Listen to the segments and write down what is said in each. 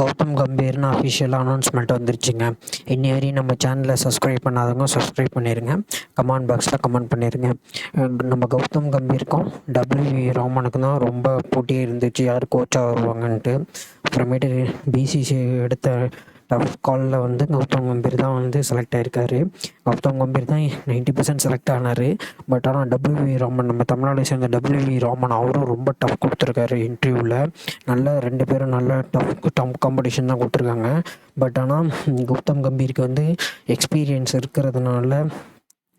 கௌதம் கம்பீர்னு அஃபிஷியலாக அனௌன்ஸ்மெண்ட் வந்துருச்சுங்க. இன்னி வரையும் நம்ம சேனலை சப்ஸ்கிரைப் பண்ணாதவங்க சப்ஸ்கிரைப் பண்ணிடுங்க. கமெண்ட் பாக்ஸில் கமெண்ட் பண்ணிடுங்க. நம்ம கௌதம் கம்பீருக்கும் WV ராமனுக்கும் தான் ரொம்ப போட்டி இருந்துச்சு, யார் கோச்சாக வருவாங்கன்ட்டு. அப்புறமேட்டு BCCI எடுத்த டஃப் காலில் வந்து கௌதம் கம்பீர் தான் வந்து செலக்ட் ஆகிருக்காரு. கௌதம் கம்பீர் தான் 90% செலக்ட் ஆனார். பட் ஆனால் WV ராமன், நம்ம தமிழ்நாடு சேர்ந்த WV ராமன், அவரும் ரொம்ப டஃப் கொடுத்துருக்காரு இன்டர்வியூவில். நல்ல 2 பேரும் நல்ல டஃப் காம்படிஷன் தான் கொடுத்துருக்காங்க. பட் ஆனால் கௌதம் கம்பீருக்கு வந்து எக்ஸ்பீரியன்ஸ்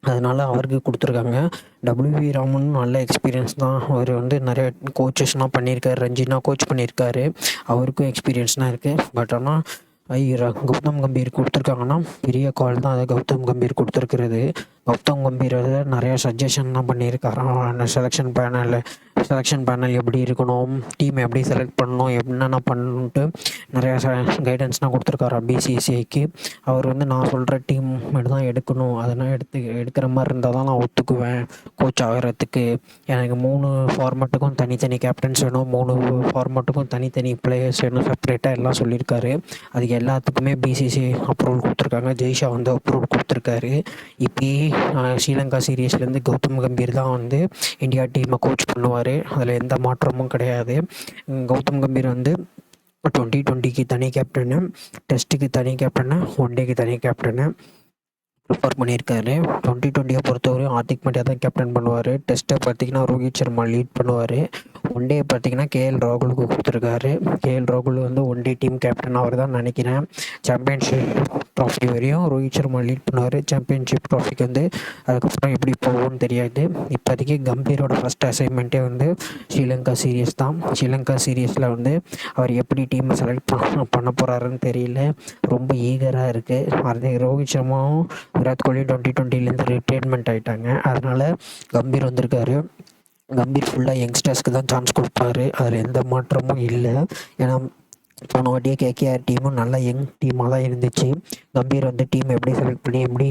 அதனால் அவருக்கு கொடுத்துருக்காங்க. WV ராமன் நல்ல எக்ஸ்பீரியன்ஸ் தான். அவர் வந்து நிறைய கோச்சஸ்லாம் பண்ணியிருக்காரு, ரஞ்சினா கோச் பண்ணியிருக்காரு, அவருக்கும் எக்ஸ்பீரியன்ஸ்லாம் இருக்குது. பட் ஆனால் கௌதம் கம்பீர் கொடுத்துருக்காங்கன்னா பெரிய கால் தான். அதை கௌதம் கம்பீர் கொடுத்துருக்கிறது. கௌதம் கம்பீர் நிறையா சஜஷன்லாம் பண்ணியிருக்காராம். செலெக்ஷன் பேனல் எப்படி இருக்கணும், டீம் எப்படி செலக்ட் பண்ணணும், என்னென்ன பண்ணணுன்ட்டு நிறையா கைடன்ஸ்லாம் கொடுத்துருக்காராம் BCCIக்கு. அவர் வந்து நான் சொல்கிற டீம் மட்டும் தான் எடுக்கணும், அதெல்லாம் எடுக்கிற மாதிரி இருந்தால் தான் நான் ஒத்துக்குவேன் கோச் ஆகிறதுக்கு. எனக்கு 3 ஃபார்மேட்டுக்கும் தனித்தனி கேப்டன்ஸ் வேணும், 3 ஃபார்மேட்டுக்கும் தனித்தனி பிளேயர்ஸ் வேணும், செப்பரேட்டாக எல்லாம் சொல்லியிருக்காரு. அதுக்கு எல்லாத்துக்குமே BCCI அப்ரூவல் கொடுத்துருக்காங்க. ஜெய்ஷா வந்து அப்ரூவல் கொடுத்துருக்காரு. இப்போயே ஸ்ரீலங்கா சீரீஸ்லேருந்து கௌதம் கம்பீர் தான் வந்து இந்தியா டீமை கோச் பண்ணுவார். அதில் எந்த மாற்றமும் கிடையாது. கௌதம் கம்பீர் வந்து 2020க்கு தனி கேப்டனு, டெஸ்ட்டுக்கு தனி கேப்டனு, ஒன்டேக்கு தனி கேப்டனு ப்ரிஃபர் பண்ணியிருக்காரு. 2020 பொறுத்தவரையும் ஹார்திக் பாண்டியா தான் கேப்டன் பண்ணுவார். டெஸ்ட்டை பார்த்திங்கன்னா ரோஹித் சர்மா லீட் பண்ணுவார். ஒன்டே பார்த்திங்கன்னா KL ராகுலுக்கு கொடுத்துருக்காரு. KL ராகுல் வந்து ஒன்டே டீம் கேப்டன் அவர் தான் நினைக்கிறேன். சாம்பியன்ஷிப் ட்ராஃபி வரையும் ரோஹித் சர்மா லீட் பண்ணுவார். சாம்பியன்ஷிப் ட்ராஃபிக்கு வந்து அதுக்கப்புறம் எப்படி போகும்னு தெரியாது. இப்போதைக்கு கம்பீரோட ஃபஸ்ட் அசைன்மெண்ட்டே வந்து ஸ்ரீலங்கா சீரீஸ் தான். ஸ்ரீலங்கா சீரீஸில் வந்து அவர் எப்படி டீமை செலக்ட் பண்ண போகிறாருன்னு தெரியல. ரொம்ப ஈகராக இருக்குது. அது ரோஹித் சர்மாவும் விராட் கோலி 2020லேருந்து ரிட்டையர்மெண்ட் ஆகிட்டாங்க. அதனால் கம்பீர் வந்திருக்காரு. கம்பீர் ஃபுல்லாக யங்ஸ்டர்ஸ்க்கு தான் சான்ஸ் கொடுப்பாரு, அதில் எந்த மாற்றமும் இல்லை. ஏன்னா போன வாட்டியே KKR டீமும் நல்ல யங் டீமாக தான் இருந்துச்சு. கம்பீர் வந்து டீம் எப்படி செலக்ட் பண்ணி எப்படி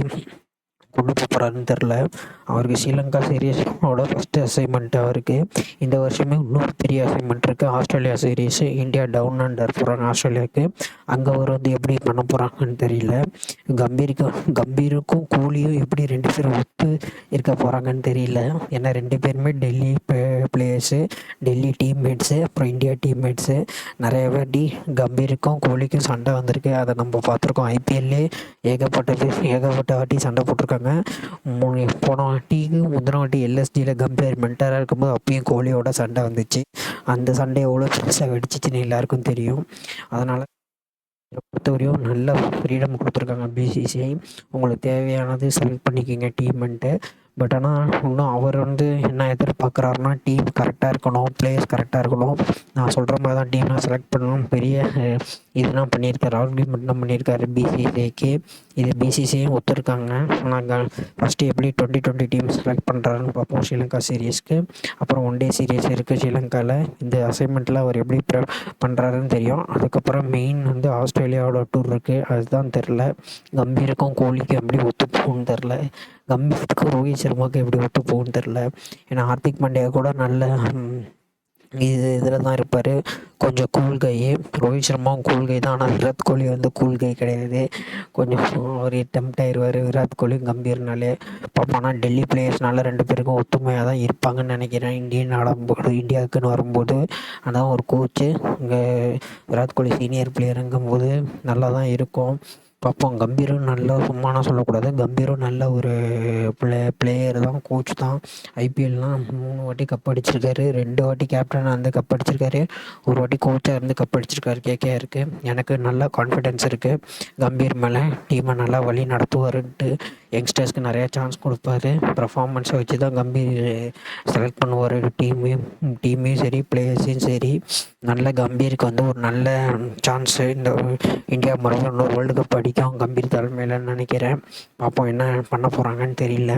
கொண்டு போகிறாருன்னு தெரில. அவருக்கு ஸ்ரீலங்கா சீரீஸோட ஃபஸ்ட்டு அசைன்மெண்ட் அவருக்கு. இந்த வருஷமே இன்னொரு பெரிய அசைன்மெண்ட் இருக்குது, Australia series. India down under போகிறாங்க ஆஸ்திரேலியாவுக்கு. அங்கே அவர் வந்து எப்படி பண்ண போகிறாங்கன்னு தெரியல. கம்பீருக்கும் கோலியும் எப்படி 2 பேரும் ஒத்து இருக்க போகிறாங்கன்னு தெரியல. ஏன்னா 2 பேருமே டெல்லி பிளேயர்ஸு, டெல்லி டீம்மேட்ஸு, அப்புறம் இந்தியா டீம்மேட்ஸு. நிறைய வாட்டி கம்பீருக்கும் கோலிக்கும் சண்டை வந்திருக்கு, அதை நம்ம பார்த்துருக்கோம். IPL ஏகப்பட்ட வாட்டி சண்டை போட்டிருக்காங்க. போன வாட்டிக்கு முந்தின வாட்டி LSGயில் கம்பீர் மென்டராக இருக்கும்போது அப்பயும் கோலியோட சண்டை வந்துச்சு. அந்த சண்டை எவ்வளோ பெருசாக வெடிச்சிச்சுன்னு எல்லாருக்கும் தெரியும். அதனால் பொறுத்தவரையும் நல்ல ஃப்ரீடம் கொடுத்துருக்காங்க BCCI. உங்களுக்கு தேவையானது செலக்ட் பண்ணிக்கிங்க டீம்ன்ட்டு. பட் ஆனால் இன்னும் அவர் வந்து என்ன எதிர்பார்க்குறாருன்னா டீம் கரெக்டாக இருக்கணும், பிளேயர்ஸ் கரெக்டாக இருக்கணும், நான் சொல்கிற மாதிரி தான் டீம்லாம் செலக்ட் பண்ணணும். பெரிய இதெல்லாம் பண்ணியிருக்காரு, ஆர்குமெண்ட் தான் பண்ணியிருக்காரு BCCIக்கு. இது BCCIயும் ஒத்துருக்காங்க. ஆனால் ஃபஸ்ட்டு எப்படி 2020 டீம் செலக்ட் பண்ணுறாருன்னு பார்ப்போம் ஸ்ரீலங்கா சீரீஸ்க்கு. அப்புறம் ஒன்டே சீரீஸ் இருக்குது ஸ்ரீலங்காவில். இந்த அசைன்மெண்ட்டில் அவர் எப்படி பண்ணுறாருன்னு தெரியும். அதுக்கப்புறம் மெயின் வந்து ஆஸ்திரேலியாவோட டூர் இருக்குது, அதுதான் தெரில. கம்பீருக்கும் கோலிக்கும் எப்படி ஒத்து போகும்னு தெரில. கம்பீருக்கும் ரோஹித் சர்மாவுக்கும் எப்படி ஒத்து போகும்னு தெரில. ஏன்னா ஹார்திக் பாண்டியா கூட நல்ல இதில் தான் இருப்பார், கொஞ்சம் கூல் கை. ரோஹித் சர்மாவும் கூல் கை தான். ஆனால் விராட் கோலி வந்து கூல் கை கிடையாது. கொஞ்சம் அவர் டெம்ப்ட் ஆயிடுவார் விராட் கோலி கம்பீர்னாலே. பார்ப்போம். ஆனால் டெல்லி பிளேயர்ஸ்னால 2 பேருக்கும் ஒத்துமையாக தான் இருப்பாங்கன்னு நினைக்கிறேன் இந்தியாவுக்குன்னு வரும்போது. ஆனால் ஒரு கோச்சு இங்கே விராட் கோலி சீனியர் பிளேயருங்கும்போது நல்லா தான் இருக்கும். பார்ப்போம். கம்பீரும் நல்ல சும்மானா சொல்லக்கூடாது, கம்பீரும் நல்ல ஒரு பிளேயர் தான், கோச் தான். IPLலாம் 3 வாட்டி கப் அடிச்சிருக்காரு, 2 வாட்டி கேப்டனாக இருந்து கப் அடிச்சிருக்காரு, ஒரு வாட்டி கோச்சாக இருந்து கப் அடிச்சிருக்காரு KKRக்கு. எனக்கு நல்ல கான்ஃபிடென்ஸ் இருக்குது கம்பீர் மேலே. டீமை நல்லா வழி நடத்துவாருன்ட்டு. யங்ஸ்டர்ஸ்க்கு நிறையா சான்ஸ் கொடுப்பாரு. பர்ஃபார்மன்ஸை வச்சு தான் கம்பீர் செலக்ட் பண்ணுவார் டீமையும் சரி பிளேயர்ஸையும் சரி. நல்ல கம்பீருக்கு வந்து ஒரு நல்ல சான்ஸு இந்த இந்தியா மறுபடியும் இன்னொரு வேர்ல்டு கப் அடிக்கும் கம்பீர் தலைமையிலன்னு நினைக்கிறேன். பார்ப்போம் என்ன பண்ண போகிறாங்கன்னு தெரியல.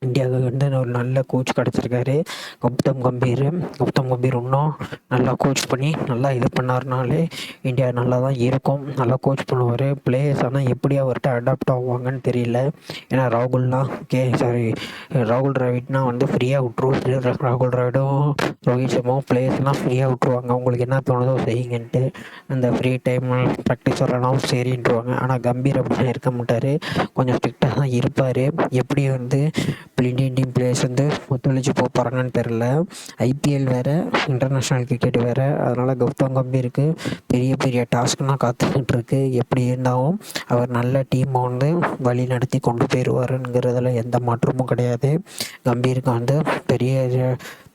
இந்தியாவுக்கு வந்து ஒரு நல்ல கோச் கிடச்சிருக்காரு கௌதம் கம்பீர். கௌதம் கம்பீர் இன்னும் நல்லா கோச் பண்ணி நல்லா இது பண்ணாருனாலே இந்தியா நல்லா தான் இருக்கும். நல்லா கோச் பண்ணுவார். பிளேயர்ஸ் ஆனால் எப்படி அவர்கிட்ட அடாப்ட் ஆகுவாங்கன்னு தெரியல. ஏன்னா ராகுல் டிராவிட்னா வந்து ஃப்ரீயாக விட்ருவாரு. ராகுல் டிராவிடும் ரோஹித் சர்மாவும் பிளேயர்ஸ்லாம் ஃப்ரீயாக விட்ருவாங்க. உங்களுக்கு என்ன தோணுதோ செய்யுங்கன்ட்டு. அந்த ஃப்ரீ டைம் ப்ராக்டிஸ் வரலாம் சரின்ட்டுருவாங்க. ஆனால் கம்பீர் அப்படிலாம் இருக்க மாட்டார். கொஞ்சம் ஸ்ட்ரிக்டாக தான் இருப்பார். எப்படி வந்து இந்தியன் டீம் பிளேயர்ஸ் வந்து ஒத்துழைச்சி போகிறாங்கன்னு தெரில. ஐபிஎல் வேறு, இன்டர்நேஷ்னல் கிரிக்கெட் வேறு. அதனால் கௌதம் கம்பீருக்கு பெரிய பெரிய டாஸ்க்லாம் காத்துக்கிட்டு இருக்கு. எப்படி இருந்தாலும் அவர் நல்ல டீமை வந்து வழி நடத்தி கொண்டு போயிடுவாருங்கிறதுல எந்த மாற்றமும் கிடையாது. கம்பீருக்கு வந்து பெரிய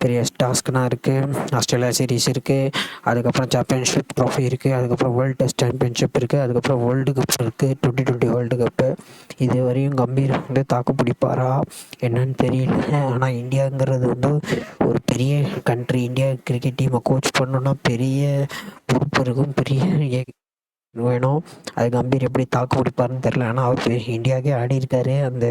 பெரிய டாஸ்க்லாம் இருக்குது. ஆஸ்திரேலியா சீரீஸ் இருக்குது, அதுக்கப்புறம் சாம்பியன்ஷிப் ட்ராஃபி இருக்குது, அதுக்கப்புறம் வேர்ல்டு டெஸ்ட் சாம்பியன்ஷிப் இருக்குது, அதுக்கப்புறம் வேர்ல்டு கப் இருக்குது, 2020 வேர்ல்டு கப்பு. இது வரையும் கம்பீர் வந்து தாக்கு பிடிப்பாரா என்னன்னு தெரியல. ஆனால் இந்தியாங்கிறது வந்து ஒரு பெரிய கண்ட்ரி. இந்தியா கிரிக்கெட் டீமை கோச் பண்ணணுன்னா பெரிய பொறுப்பு இருக்கும், பெரிய வேணும். அது கம்பீர் எப்படி தாக்கு பிடிப்பாருன்னு தெரில. ஆனால் அவர் இந்தியாவுக்கே ஆடி இருக்காரு. அந்த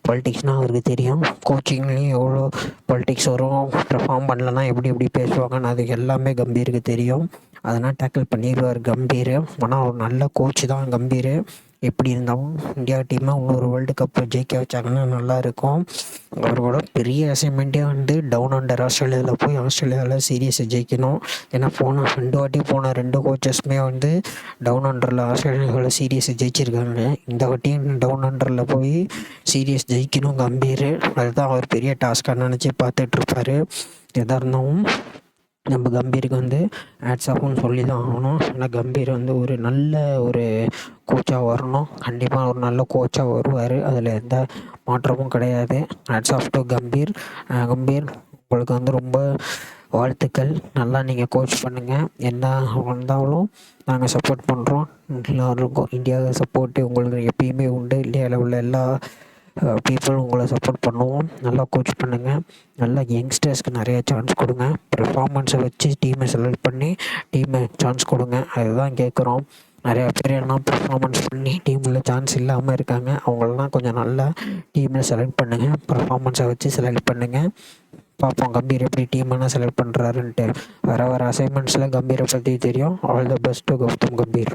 பாலிட்டிக்ஸ்னால் அவருக்கு தெரியும். கோச்சிங்லேயும் எவ்வளோ பாலிட்டிக்ஸ் வரும், பெர்ஃபார்ம் பண்ணலன்னா எப்படி எப்படி பேசுவாங்கன்னு அது எல்லாமே கம்பீருக்கு தெரியும். அதெல்லாம் டேக்கிள் பண்ணிடுவார் கம்பீர். ஆனால் ஒரு நல்ல கோச் தான் கம்பீர். எப்படி இருந்தாலும் இந்தியா டீமை இன்னொரு வேர்ல்டு கப்பை ஜெயிக்க வச்சாங்கன்னா நல்லாயிருக்கும். அவரோட பெரிய அசைன்மெண்ட்டே வந்து டவுன் அண்டர் ஆஸ்திரேலியாவில் போய் ஆஸ்திரேலியாவில் சீரியஸை ஜெயிக்கணும். ஏன்னா போன ரெண்டு கோச்சஸுமே வந்து டவுன் அண்டரில் ஆஸ்திரேலியாவில் சீரியஸை ஜெயிச்சிருக்காங்க. இந்த வாட்டியும் டவுன் அண்டரில் போய் சீரியஸ் ஜெயிக்கணும் கம்பீர். அதுதான் அவர் பெரிய டாஸ்க்காக நினச்சி பார்த்துட்ருப்பாரு. எதாக இருந்தாலும் நம்ம கம்பீருக்கு வந்து ஹேட்ஸ் ஆஃப்னு சொல்லி தான் ஆகணும். ஏன்னா கம்பீர் வந்து ஒரு நல்ல ஒரு கோச்சாக வரணும். கண்டிப்பாக ஒரு நல்ல கோச்சாக வருவார். அதில் எந்த மாற்றமும் கிடையாது. Hats off to Gambhir. Gambhir உங்களுக்கு வந்து ரொம்ப வாழ்த்துக்கள். நல்லா நீங்கள் கோச் பண்ணுங்கள். என்ன வந்தாலும் நாங்கள் சப்போர்ட் பண்ணுறோம். எல்லோருக்கும் இந்தியாவை சப்போர்ட்டு உங்களுக்கு எப்பயுமே உண்டு. இந்தியாவில் உள்ள எல்லா பீப்புள் உங்களை சப்போர்ட் பண்ணுவோம். நல்லா கோச் பண்ணுங்கள். நல்லா யங்ஸ்டர்ஸ்க்கு நிறைய சான்ஸ் கொடுங்க. பெர்ஃபார்மன்ஸை வச்சு டீமை செலக்ட் பண்ணி டீமை சான்ஸ் கொடுங்க. அதுதான் கேட்குறோம். நிறையா பேர் எல்லாம் பெர்ஃபார்மன்ஸ் பண்ணி டீமில் சான்ஸ் இல்லாமல் இருக்காங்க. அவங்களெலாம் கொஞ்சம் நல்லா டீமில் செலக்ட் பண்ணுங்கள். பெர்ஃபார்மன்ஸை வச்சு செலக்ட் பண்ணுங்கள். பார்ப்போம் கம்பீர் எப்படி டீமெல்லாம் செலக்ட் பண்ணுறாருன்ட்டு. வர அசைன்மெண்ட்ஸில் கம்பீரை பற்றி தெரியும். All the best to Gautam Gambhir.